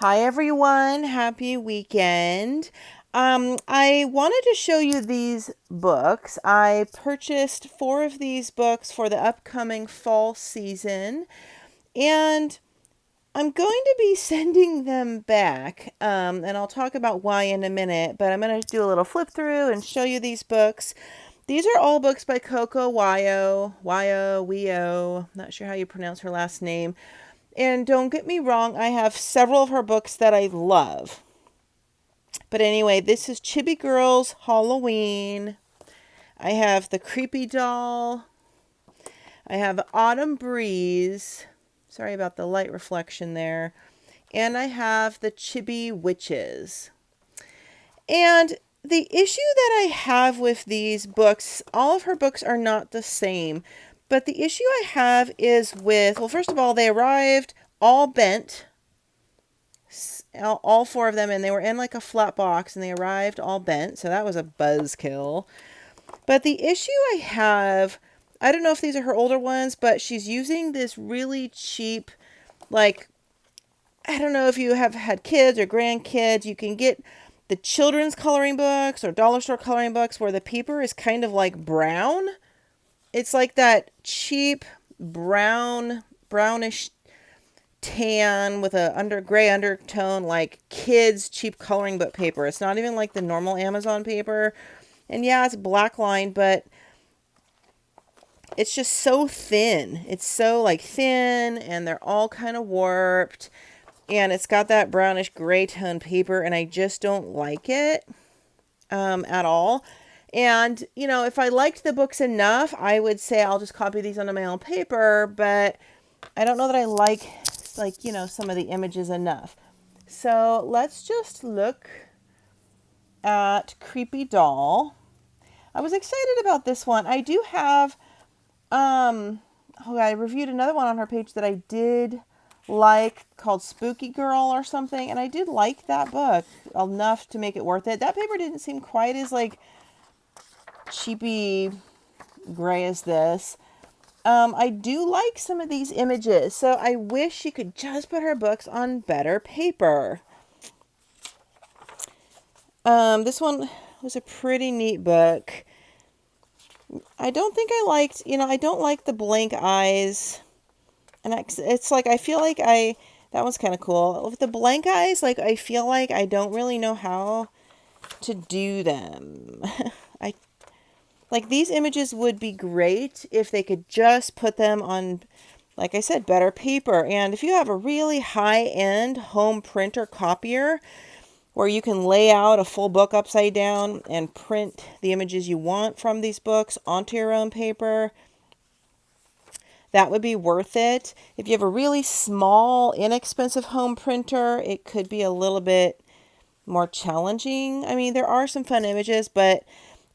Hi everyone, happy weekend. I wanted to show you these books. I purchased 4 of these books for the upcoming fall season, and I'm going to be sending them back. And I'll talk about why in a minute, but I'm going to do a little flip through and show you these books. These are all books by Coco Wyo, not sure how you pronounce her last name. And don't get me wrong, I have several of her books that I love. But anyway, this is Chibi Girl's Halloween. I have the Creepy Doll. I have Autumn Breeze. Sorry about the light reflection there. And I have the Chibi Witches. And the issue that I have with these books, all of her books are not the same. But the issue I have is with, well, first of all, they arrived all bent. All 4 of them, and they were in like a flat box, and they arrived all bent. So that was a buzzkill. But the issue I have, I don't know if these are her older ones, but she's using this really cheap, like, I don't know if you have had kids or grandkids, you can get the children's coloring books or dollar store coloring books where the paper is kind of like brown. It's like that cheap brownish tan with a gray undertone, like kids cheap coloring book paper. It's not even like the normal Amazon paper. And yeah, it's black lined, but it's just so thin. It's so like thin, and they're all kind of warped, and it's got that brownish gray tone paper, and I just don't like it at all. And, you know, if I liked the books enough, I would say I'll just copy these onto my own paper, but I don't know that I like, you know, some of the images enough. So let's just look at Creepy Doll. I was excited about this one. I do have, I reviewed another one on her page that I did like called Spooky Girl or something, and I did like that book enough to make it worth it. That paper didn't seem quite as like cheapy gray as this. I do like some of these images, so I wish she could just put her books on better paper. This one was a pretty neat book. I don't think I liked, you know, I don't like the blank eyes. And it's like, I feel like that one's kind of cool. With the blank eyes, like, I feel like I don't really know how to do them. Like, these images would be great if they could just put them on, like I said, better paper. And if you have a really high-end home printer copier where you can lay out a full book upside down and print the images you want from these books onto your own paper, that would be worth it. If you have a really small, inexpensive home printer, it could be a little bit more challenging. I mean, there are some fun images, but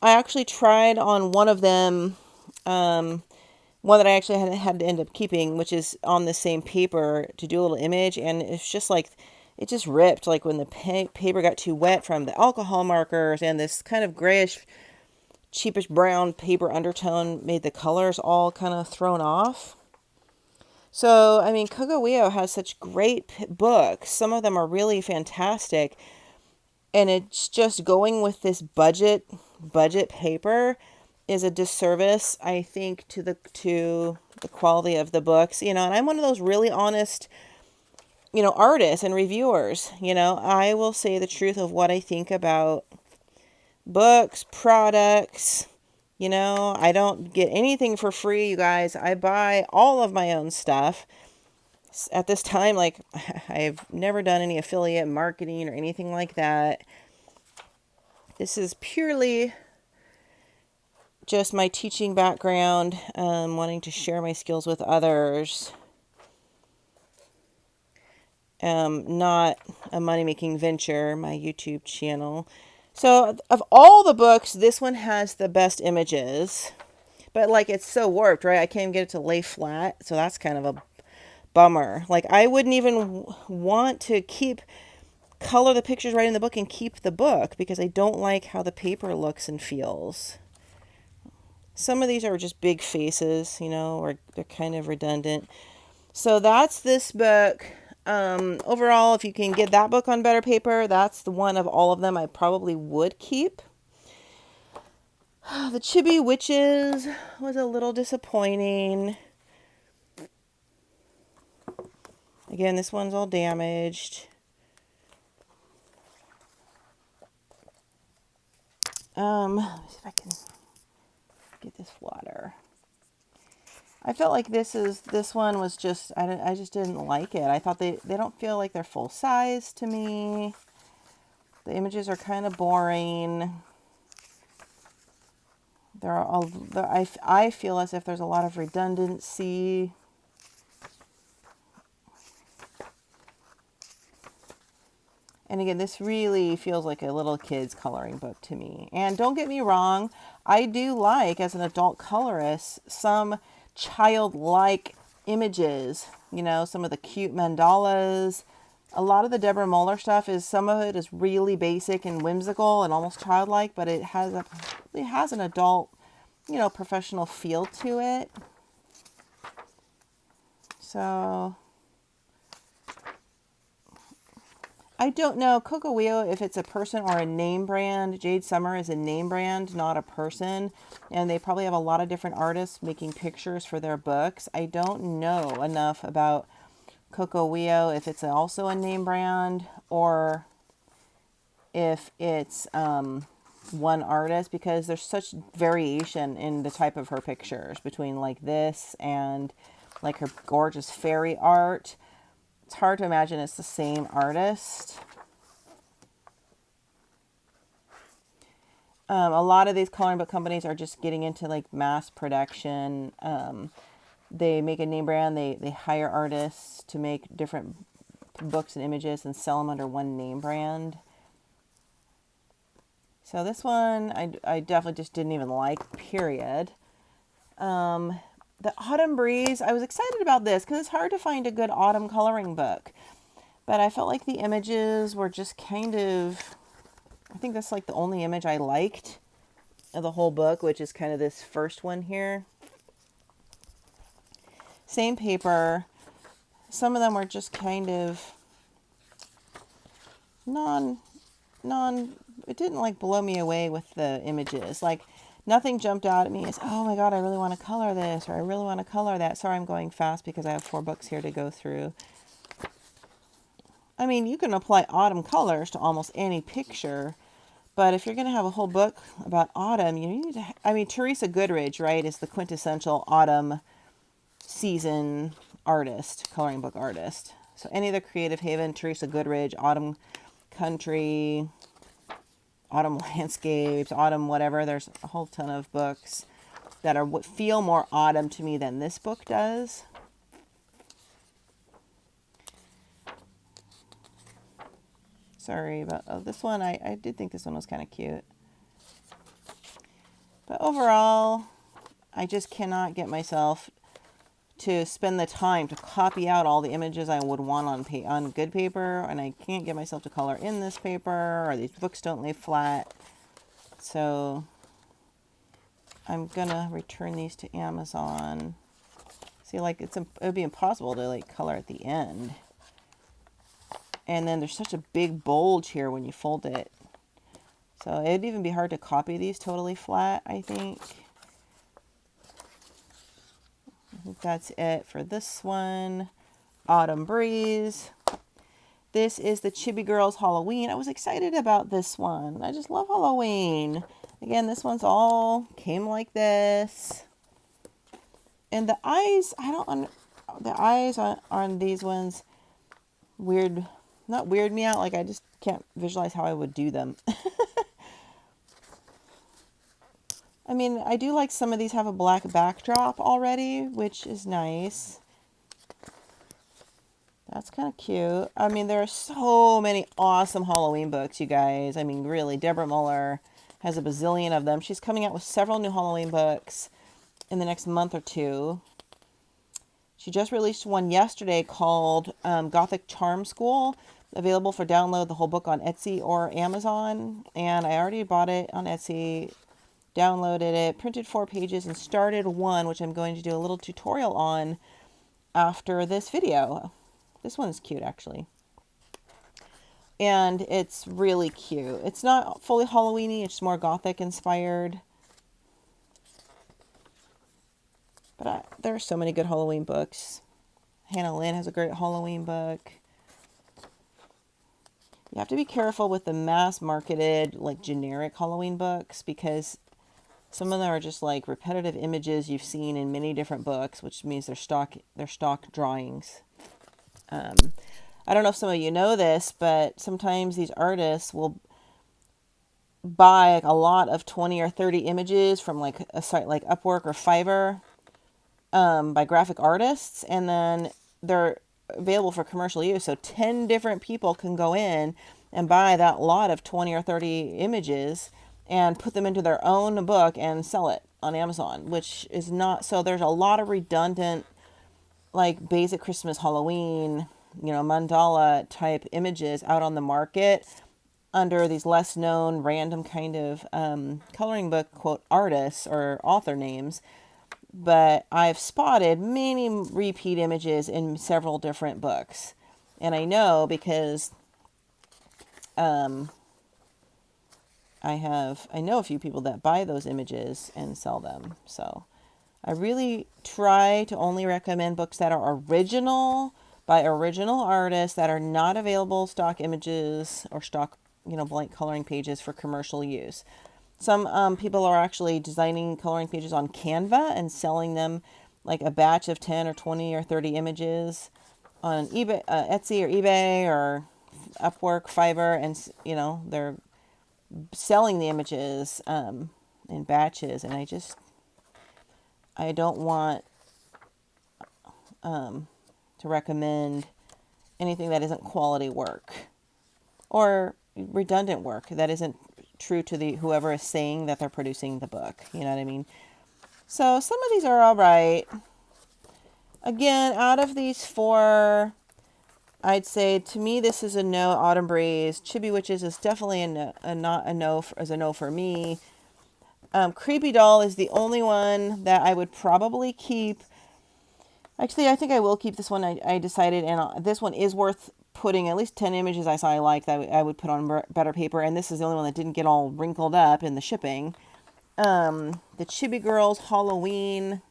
I actually tried on one of them, one that I actually had to end up keeping, which is on the same paper, to do a little image, and it's just like, it just ripped, like when the paper got too wet from the alcohol markers, and this kind of grayish, cheapish brown paper undertone made the colors all kind of thrown off. So, I mean, Coco Wyo has such great books. Some of them are really fantastic. And it's just going with this budget paper is a disservice, I think, to the quality of the books. You know, and I'm one of those really honest, you know, artists and reviewers. You know, I will say the truth of what I think about books, products. You know, I don't get anything for free, you guys. I buy all of my own stuff. At this time, like, I've never done any affiliate marketing or anything like that. This is purely just my teaching background, wanting to share my skills with others. Not a money-making venture, my YouTube channel. So, of all the books, this one has the best images. But, like, it's so warped, right? I can't even get it to lay flat. So that's kind of a bummer. Like, I wouldn't even want to color the pictures right in the book and keep the book, because I don't like how the paper looks and feels. Some of these are just big faces, you know, or they're kind of redundant. So that's this book. Overall, if you can get that book on better paper, that's the one of all of them I probably would keep. The Chibi Witches was a little disappointing. Again, this one's all damaged. Let me see if I can get this flatter. I felt like this one was just, I just didn't like it. I thought they don't feel like they're full size to me. The images are kind of boring. I feel as if there's a lot of redundancy. And again, this really feels like a little kid's coloring book to me. And don't get me wrong, I do like, as an adult colorist, some childlike images. You know, some of the cute mandalas. A lot of the Deborah Moeller stuff some of it is really basic and whimsical and almost childlike, but it has an adult, you know, professional feel to it. So I don't know, Coco Wyo, if it's a person or a name brand. Jade Summer is a name brand, not a person. And they probably have a lot of different artists making pictures for their books. I don't know enough about Coco Wyo, if it's also a name brand or if it's one artist, because there's such variation in the type of her pictures between like this and like her gorgeous fairy art. It's hard to imagine it's the same artist. A lot of these coloring book companies are just getting into like mass production. They make a name brand. They hire artists to make different books and images and sell them under one name brand. So this one I definitely just didn't even like, period. The Autumn Breeze, I was excited about this because it's hard to find a good autumn coloring book. But I felt like the images were just kind of, I think that's like the only image I liked of the whole book, which is kind of this first one here. Same paper. Some of them were just kind of it didn't like blow me away with the images. Like nothing jumped out at me as, oh my God, I really want to color this, or I really want to color that. Sorry, I'm going fast because I have 4 books here to go through. I mean, you can apply autumn colors to almost any picture, but if you're going to have a whole book about autumn, you need to, I mean, Teresa Goodridge, right, is the quintessential autumn season artist, coloring book artist. So any of the Creative Haven, Teresa Goodridge, Autumn Country, Autumn Landscapes, Autumn whatever, there's a whole ton of books that feel more autumn to me than this book does. Sorry about this one. I did think this one was kind of cute. But overall, I just cannot get myself to spend the time to copy out all the images I would want on good paper, and I can't get myself to color in this paper, or these books don't lay flat. So I'm gonna return these to Amazon. See, like it would be impossible to like color at the end. And then there's such a big bulge here when you fold it. So it'd even be hard to copy these totally flat, I think. I think that's it for this one. Autumn Breeze. This is the Chibi Girls Halloween. I was excited about this one. I just love Halloween. Again, this one's all came like this. And the eyes, the eyes on these ones not weird me out. Like I just can't visualize how I would do them. I mean, I do like some of these have a black backdrop already, which is nice. That's kind of cute. I mean, there are so many awesome Halloween books, you guys. I mean, really, Deborah Moeller has a bazillion of them. She's coming out with several new Halloween books in the next month or two. She just released one yesterday called Gothic Charm School, available for download, the whole book on Etsy or Amazon. And I already bought it on Etsy, downloaded it, printed 4 pages, and started one, which I'm going to do a little tutorial on after this video. This one is cute, actually. And it's really cute. It's not fully Halloween-y. It's more Gothic inspired. But there are so many good Halloween books. Hannah Lynn has a great Halloween book. You have to be careful with the mass marketed, like generic Halloween books, because some of them are just like repetitive images you've seen in many different books, which means they're stock drawings. I don't know if some of you know this, but sometimes these artists will buy a lot of 20 or 30 images from like a site like Upwork or Fiverr, by graphic artists, and then they're available for commercial use. So 10 different people can go in and buy that lot of 20 or 30 images and put them into their own book and sell it on Amazon, which is not, so there's a lot of redundant, like basic Christmas, Halloween, mandala type images out on the market under these less known random kind of coloring book quote artists or author names. But I've spotted many repeat images in several different books. And I know because I know a few people that buy those images and sell them. So I really try to only recommend books that are original by original artists, that are not available stock images or stock, blank coloring pages for commercial use. Some people are actually designing coloring pages on Canva and selling them like a batch of 10 or 20 or 30 images on eBay, Etsy or eBay or Upwork, Fiverr, and they're selling the images in batches. And I don't want to recommend anything that isn't quality work or redundant work that isn't true to the whoever is saying that they're producing the book. You know what I mean? So some of these are all right. Again, out of these four, I'd say to me this is a no. Autumn Breeze, Chibi Witches is definitely not a no as a no for me. Creepy Doll is the only one that I would probably keep. Actually, I think I will keep this one. I decided, and this one is worth putting at least 10 images I saw I liked that I would put on better paper, and this is the only one that didn't get all wrinkled up in the shipping. The Chibi Girls Halloween,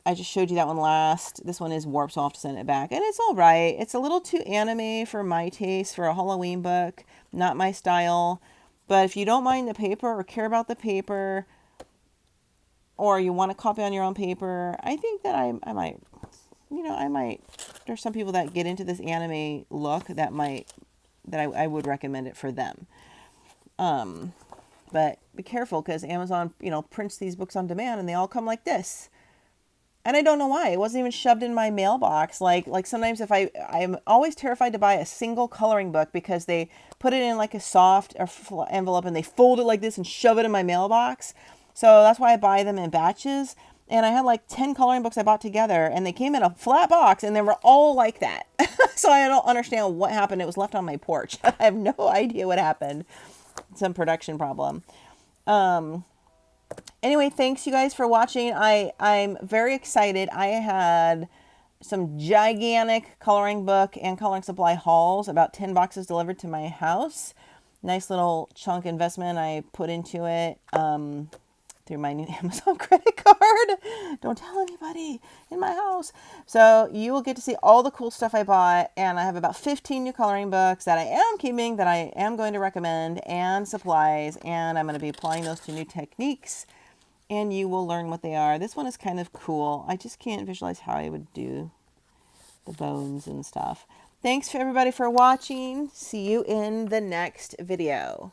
I just showed you that one last. This one is warped, so I'll have to send it back, and it's all right. It's a little too anime for my taste for a Halloween book, not my style, but if you don't mind the paper or care about the paper, or you want to copy on your own paper, I think that I might, there's some people that get into this anime look that I would recommend it for them. But be careful because Amazon, prints these books on demand and they all come like this. And I don't know why. It wasn't even shoved in my mailbox. Like sometimes if I'm always terrified to buy a single coloring book because they put it in like a soft envelope and they fold it like this and shove it in my mailbox. So that's why I buy them in batches. And I had like 10 coloring books I bought together and they came in a flat box and they were all like that. So I don't understand what happened. It was left on my porch. I have no idea what happened. Some production problem. Anyway, thanks you guys for watching. I'm very excited. I had some gigantic coloring book and coloring supply hauls, about 10 boxes delivered to my house. Nice little chunk investment I put into it through my new Amazon credit card. Don't tell anybody in my house. So you will get to see all the cool stuff I bought, and I have about 15 new coloring books that I am keeping, that I am going to recommend, and supplies, and I'm going to be applying those to new techniques, and you will learn what they are. This one is kind of cool. I just can't visualize how I would do the bones and stuff. Thanks for everybody for watching. See you in the next video.